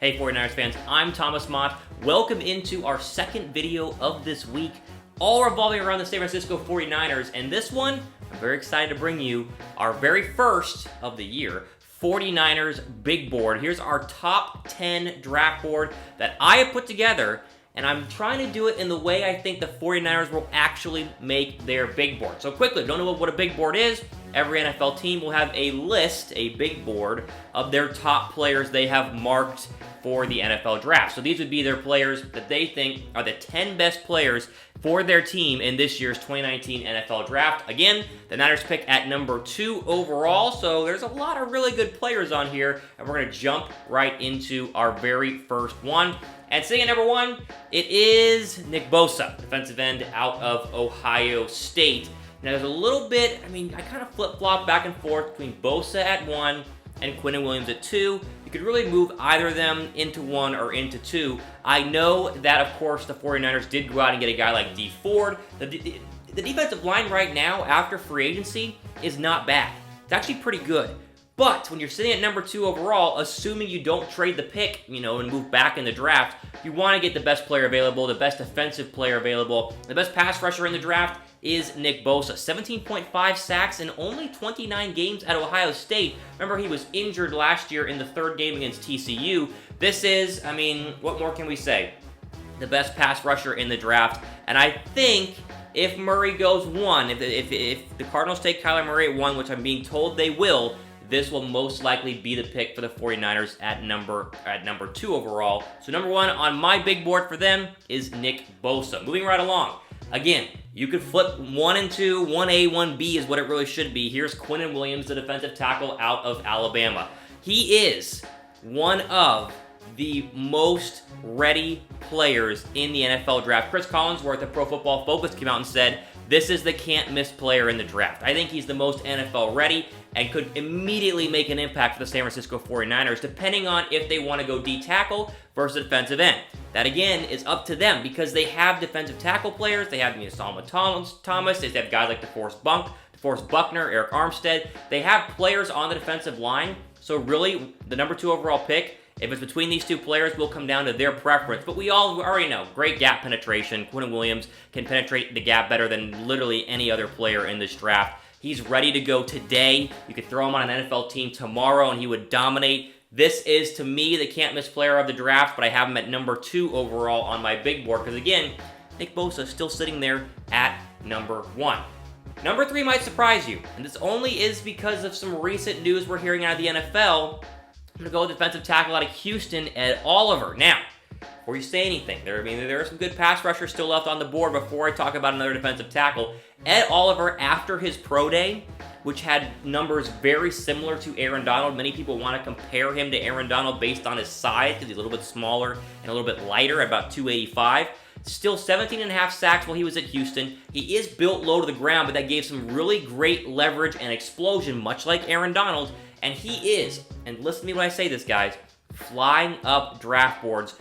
Hey 49ers fans, I'm Thomas Mott. Welcome into our second video of this week, all revolving around the San Francisco 49ers, and this one, I'm very excited to bring you our very first of the year, 49ers Big Board. Here's our top 10 draft board that I have put together, and I'm trying to do it in the way I think the 49ers will actually make their big board. So quickly, if you don't know what a big board is, every NFL team will have a list, a big board, of their top players they have marked for the NFL draft. So these would be their players that they think are the 10 best players for their team in this year's 2019 NFL draft. Again, the Niners pick at number 2 overall, so there's a lot of really good players on here, and we're going to jump right into our very first one. And sitting at number 1, it is Nick Bosa, defensive end out of Ohio State. Now, there's a little bit, I kind of flip-flop back and forth between Bosa at 1 and Quinnen Williams at 2. You could really move either of them into 1 or into 2. I know that, of course, the 49ers did go out and get a guy like D Ford. The defensive line right now, after free agency, is not bad. It's actually pretty good. But when you're sitting at number 2 overall, assuming you don't trade the pick, and move back in the draft, you want to get the best player available, the best defensive player available. The best pass rusher in the draft is Nick Bosa. 17.5 sacks in only 29 games at Ohio State. Remember, he was injured last year in the 3rd game against TCU. This is, what more can we say? The best pass rusher in the draft. And I think if Murray goes 1, if the Cardinals take Kyler Murray at 1, which I'm being told they will, this will most likely be the pick for the 49ers at number 2 overall. So number 1 on my big board for them is Nick Bosa. Moving right along. Again, you could flip 1 and 2, 1A, 1B is what it really should be. Here's Quinnen Williams, the defensive tackle out of Alabama. He is one of the most ready players in the NFL draft. Chris Collinsworth at Pro Football Focus came out and said, this is the can't-miss player in the draft. I think he's the most NFL ready and could immediately make an impact for the San Francisco 49ers, depending on if they want to go D-tackle versus defensive end. That, again, is up to them because they have defensive tackle players. They have Solomon Thomas. They have guys like DeForest Buckner, Eric Armstead. They have players on the defensive line. So really, the number 2 overall pick, if it's between these 2 players, will come down to their preference. But we already know, great gap penetration. Quinnen Williams can penetrate the gap better than literally any other player in this draft. He's ready to go today. You could throw him on an NFL team tomorrow, and he would dominate. This is, to me, the can't-miss player of the draft, but I have him at number 2 overall on my big board. Because, again, Nick Bosa is still sitting there at number 1. Number 3 might surprise you, and this only is because of some recent news we're hearing out of the NFL. I'm going to go with defensive tackle out of Houston, Ed Oliver. Now, before you say anything, there are some good pass rushers still left on the board before I talk about another defensive tackle. Ed Oliver, after his pro day, which had numbers very similar to Aaron Donald. Many people want to compare him to Aaron Donald based on his size because he's a little bit smaller and a little bit lighter, at about 285. Still 17.5 sacks while he was at Houston. He is built low to the ground, but that gave some really great leverage and explosion, much like Aaron Donald. And he is, and listen to me when I say this, guys, flying up draft boards.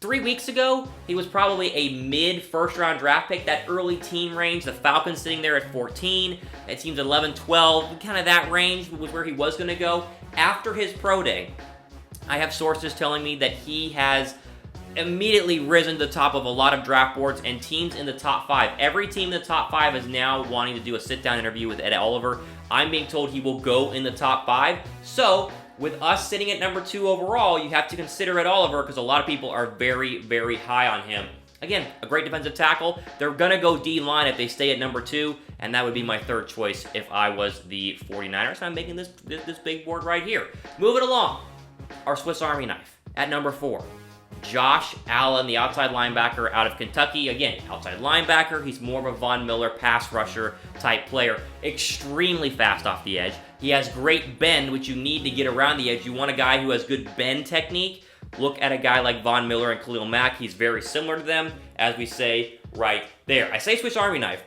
3 weeks ago, he was probably a mid-first-round draft pick, that early teen range. The Falcons sitting there at 14. It seems 11, 12, kind of that range was where he was going to go. After his pro day, I have sources telling me that he has immediately risen to the top of a lot of draft boards and teams in the top 5. Every team in the top 5 is now wanting to do a sit-down interview with Ed Oliver. I'm being told he will go in the top 5. So, with us sitting at number 2 overall, you have to consider Ed Oliver because a lot of people are very, very high on him. Again, a great defensive tackle. They're going to go D-line if they stay at number 2, and that would be my 3rd choice if I was the 49ers. I'm making this big board right here. Moving along, our Swiss Army knife at number 4. Josh Allen, the outside linebacker out of Kentucky. Again, outside linebacker. He's more of a Von Miller pass rusher type player. Extremely fast off the edge. He has great bend, which you need to get around the edge. You want a guy who has good bend technique. Look at a guy like Von Miller and Khalil Mack. He's very similar to them, as we say right there. I say Swiss Army knife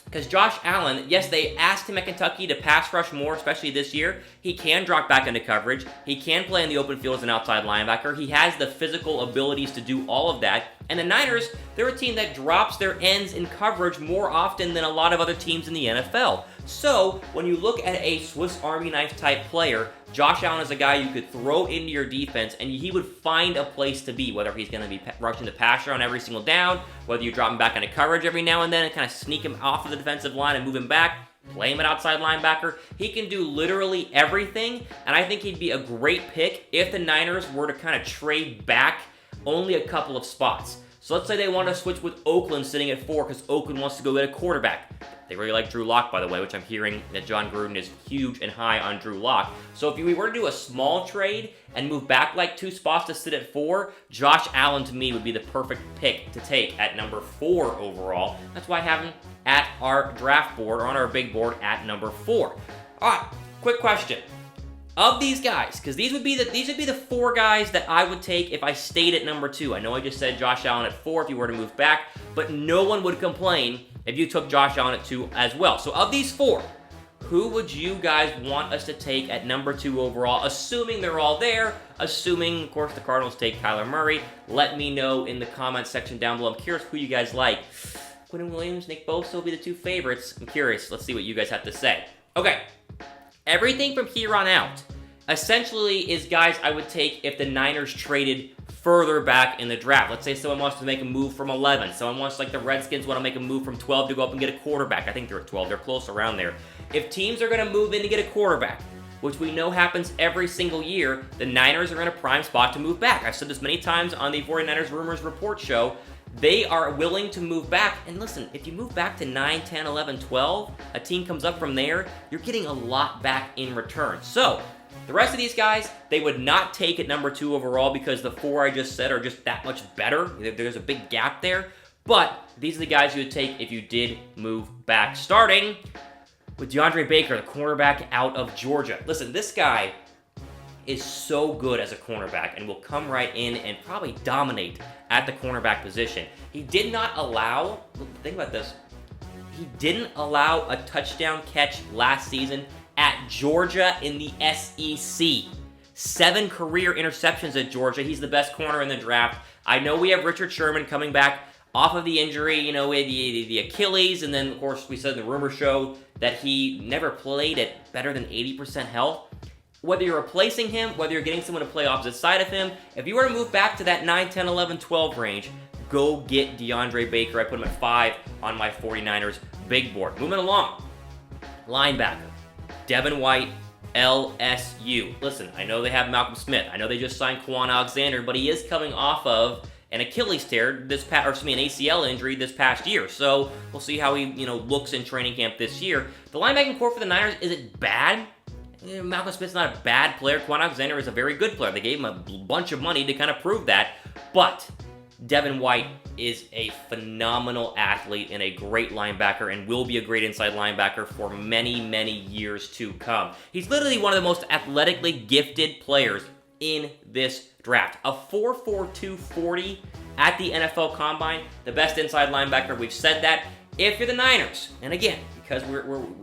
because Josh Allen, yes, they asked him at Kentucky to pass rush more, especially this year. He can drop back into coverage. He can play in the open field as an outside linebacker. He has the physical abilities to do all of that. And the Niners, they're a team that drops their ends in coverage more often than a lot of other teams in the NFL. So when you look at a Swiss Army knife type player, Josh Allen is a guy you could throw into your defense and he would find a place to be, whether he's going to be rushing the passer on every single down, whether you drop him back into coverage every now and then and kind of sneak him off of the defensive line and move him back, play him at outside linebacker. He can do literally everything, and I think he'd be a great pick if the Niners were to kind of trade back only a couple of spots. So let's say they want to switch with Oakland sitting at 4 because Oakland wants to go get a quarterback. They really like Drew Lock, by the way, which I'm hearing that John Gruden is huge and high on Drew Lock. So if we were to do a small trade and move back like 2 spots to sit at 4, Josh Allen to me would be the perfect pick to take at number 4 overall. That's why I have him at our draft board or on our big board at number 4. All right, quick question. Of these guys, because these would be the 4 guys that I would take if I stayed at number 2. I know I just said Josh Allen at 4 if you were to move back, but no one would complain if you took Josh Allen at 2 as well. So of these 4, who would you guys want us to take at number 2 overall, assuming they're all there, assuming, of course, the Cardinals take Kyler Murray? Let me know in the comments section down below. I'm curious who you guys like. Quinnen Williams, Nick Bosa will be the 2 favorites. I'm curious. Let's see what you guys have to say. Okay. Everything from here on out essentially is guys I would take if the Niners traded further back in the draft. Let's say someone wants to make a move from 11. Someone wants, like the Redskins, want to make a move from 12 to go up and get a quarterback. I think they're at 12. They're close around there. If teams are going to move in to get a quarterback, which we know happens every single year, the Niners are in a prime spot to move back. I've said this many times on the 49ers Rumors Report show. They are willing to move back. And listen, if you move back to 9, 10, 11, 12, a team comes up from there, you're getting a lot back in return. So, the rest of these guys, they would not take at number 2 overall because the 4 I just said are just that much better. There's a big gap there. But these are the guys you would take if you did move back. Starting with Deandre Baker, the cornerback out of Georgia. Listen, this guy is so good as a cornerback and will come right in and probably dominate at the cornerback position. He did not allow, think about this, he didn't allow a touchdown catch last season at Georgia in the SEC. 7 career interceptions at Georgia. He's the best corner in the draft. I know we have Richard Sherman coming back off of the injury, you know, the Achilles, and then, of course, we said in the rumor show that he never played at better than 80% health. Whether you're replacing him, whether you're getting someone to play opposite side of him, if you were to move back to that 9, 10, 11, 12 range, go get DeAndre Baker. I put him at 5 on my 49ers big board. Moving along, linebacker, Devin White, LSU. Listen, I know they have Malcolm Smith. I know they just signed Quan Alexander, but he is coming off of an Achilles tear an ACL injury this past year. So we'll see how he, looks in training camp this year. The linebacking core for the Niners, is it bad? Malcolm Smith's not a bad player. Quan Alexander is a very good player. They gave him a bunch of money to kind of prove that. But Devin White is a phenomenal athlete and a great linebacker and will be a great inside linebacker for many, many years to come. He's literally one of the most athletically gifted players in this draft. A 4.42 40 at the NFL Combine, the best inside linebacker. We've said that. If you're the Niners, and again, because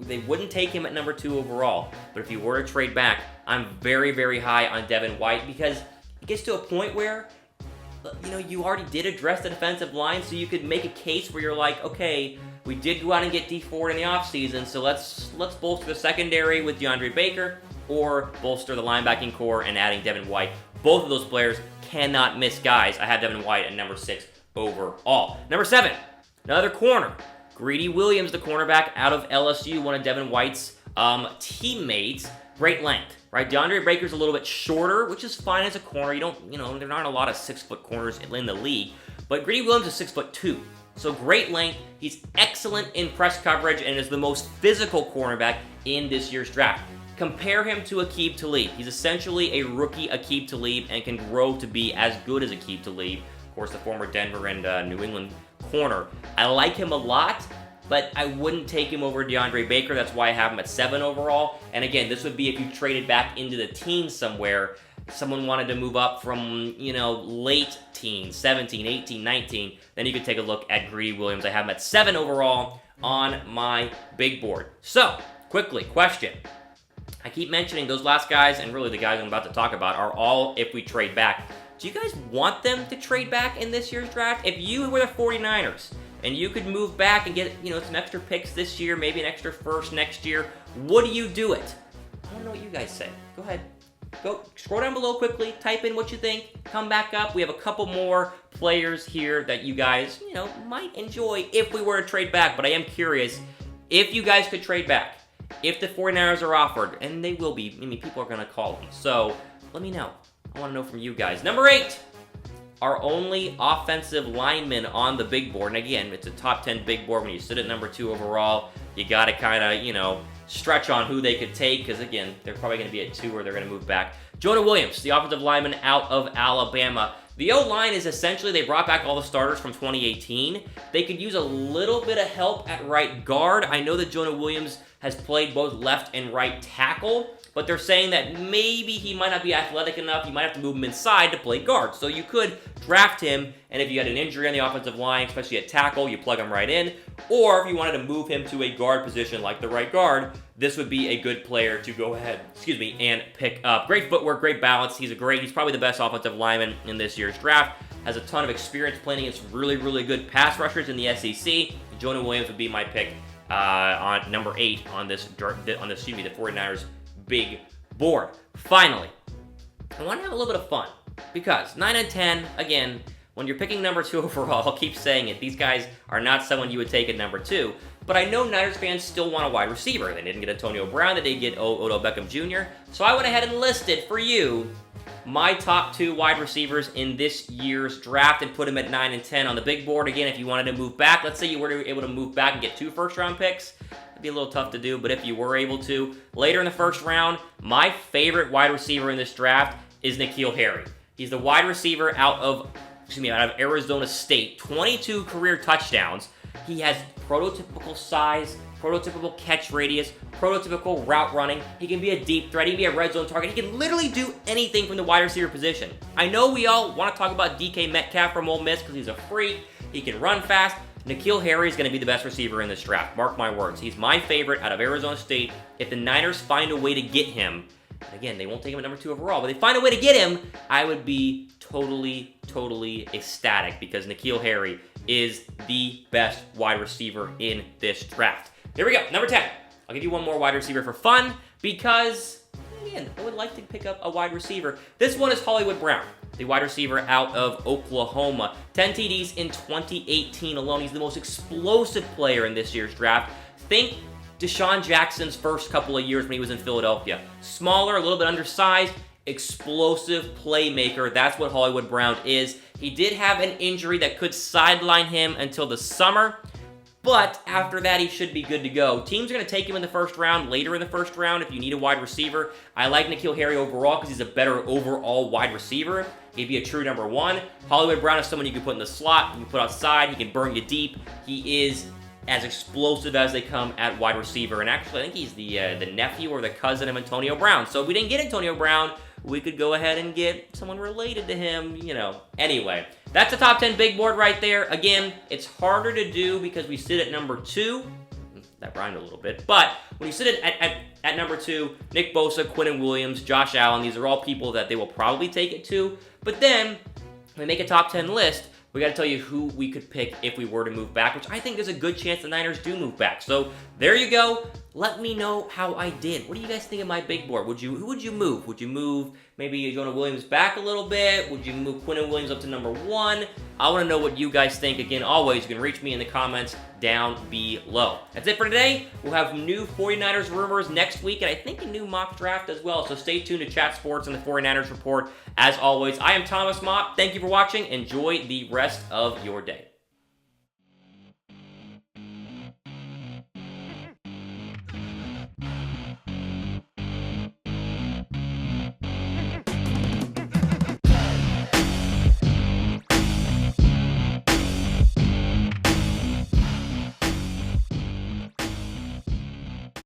they wouldn't take him at number 2 overall, but if you were to trade back, I'm very, very high on Devin White because it gets to a point where, you already did address the defensive line, so you could make a case where you're like, okay, we did go out and get D Ford in the offseason, so let's bolster the secondary with DeAndre Baker, or bolster the linebacking core and adding Devin White. Both of those players cannot miss guys. I have Devin White at number 6 overall. Number 7, another corner. Quinnen Williams, the cornerback out of LSU, one of Devin White's teammates. Great length, right? DeAndre Baker's a little bit shorter, which is fine as a corner. There aren't a lot of 6-foot corners in the league, but Quinnen Williams is 6'2". So great length. He's excellent in press coverage and is the most physical cornerback in this year's draft. Compare him to Aqib Talib. He's essentially a rookie Aqib Talib and can grow to be as good as Aqib Talib. Of course, the former Denver and New England corner. I like him a lot, but I wouldn't take him over DeAndre Baker. That's why I have him at 7 overall. And again, this would be if you traded back into the teens somewhere. Someone wanted to move up from, late teens, 17, 18, 19. Then you could take a look at Quinnen Williams. I have him at 7 overall on my big board. So, quickly, question. I keep mentioning those last guys, and really the guys I'm about to talk about, are all if we trade back. Do you guys want them to trade back in this year's draft? If you were the 49ers and you could move back and get, some extra picks this year, maybe an extra first next year, would you do it? I want to know what you guys say. Go ahead. Go scroll down below quickly, type in what you think, come back up. We have a couple more players here that you guys, might enjoy if we were to trade back, but I am curious if you guys could trade back, if the 49ers are offered, and they will be. I mean, people are going to call them, so let me know. I want to know from you guys. Number 8, our only offensive lineman on the big board, and again, it's a top 10 big board. When you sit at number 2 overall, you got to kind of, stretch on who they could take, because again, they're probably going to be at 2 or they're going to move back. Jonah Williams, the offensive lineman out of Alabama. The O-line is essentially, they brought back all the starters from 2018. They could use a little bit of help at right guard. I know that Jonah Williams has played both left and right tackle, but they're saying that maybe he might not be athletic enough. You might have to move him inside to play guard. So you could draft him, and if you had an injury on the offensive line, especially at tackle, you plug him right in. Or if you wanted to move him to a guard position like the right guard, this would be a good player to go ahead, and pick up. Great footwork, great balance. He's probably the best offensive lineman in this year's draft. Has a ton of experience playing against really, really good pass rushers in the SEC. Jonah Williams would be my pick on number 8 on the 49ers big board. Finally, I want to have a little bit of fun because 9 and 10, again, when you're picking number 2 overall, I'll keep saying it, these guys are not someone you would take at number 2, but I know Niners fans still want a wide receiver. They didn't get Antonio Brown, they did get Odell Beckham Jr., so I went ahead and listed for you my top 2 wide receivers in this year's draft and put them at 9 and 10 on the big board. Again, if you wanted to move back, let's say you were able to move back and get 2 first-round picks, it'd be a little tough to do, but if you were able to, later in the first round, my favorite wide receiver in this draft is N'Keal Harry. He's the wide receiver out of Arizona State, 22 career touchdowns. He has prototypical size, prototypical catch radius, prototypical route running. He can be a deep threat. He can be a red zone target. He can literally do anything from the wide receiver position. I know we all want to talk about DK Metcalf from Ole Miss because he's a freak. He can run fast. N'Keal Harry is going to be the best receiver in this draft. Mark my words. He's my favorite out of Arizona State. If the Niners find a way to get him, and again, they won't take him at number 2 overall, but they find a way to get him, I would be totally ecstatic because N'Keal Harry is the best wide receiver in this draft. Here we go, number 10. I'll give you one more wide receiver for fun because, again, I would like to pick up a wide receiver. This one is Hollywood Brown, the wide receiver out of Oklahoma. 10 TDs in 2018 alone. He's the most explosive player in this year's draft. Think Deshaun Jackson's first couple of years when he was in Philadelphia. Smaller, a little bit undersized, explosive playmaker. That's what Hollywood Brown is. He did have an injury that could sideline him until the summer, but after that, he should be good to go. Teams are going to take him in the first round, later in the first round, if you need a wide receiver. I like N'Keal Harry overall because he's a better overall wide receiver. He'd be a true number 1. Hollywood Brown is someone you can put in the slot, you can put outside, he can burn you deep. He is as explosive as they come at wide receiver, and actually, I think he's the nephew or the cousin of Antonio Brown. So if we didn't get Antonio Brown, we could go ahead and get someone related to him, Anyway, that's the top 10 big board right there. Again, it's harder to do because we sit at number 2. That rhymed a little bit. But when you sit at number 2, Nick Bosa, Quinnen Williams, Josh Allen, these are all people that they will probably take it to. But then, when we make a top 10 list, we got to tell you who we could pick if we were to move back, which I think there's a good chance the Niners do move back. So there you go. Let me know how I did. What do you guys think of my big board? Who would you move? Would you move maybe Jonah Williams back a little bit? Would you move Quinnen Williams up to number 1? I want to know what you guys think. Again, always, you can reach me in the comments down below. That's it for today. We'll have new 49ers rumors next week, and I think a new mock draft as well. So stay tuned to Chat Sports and the 49ers Report. As always, I am Thomas Mott. Thank you for watching. Enjoy the rest of your day.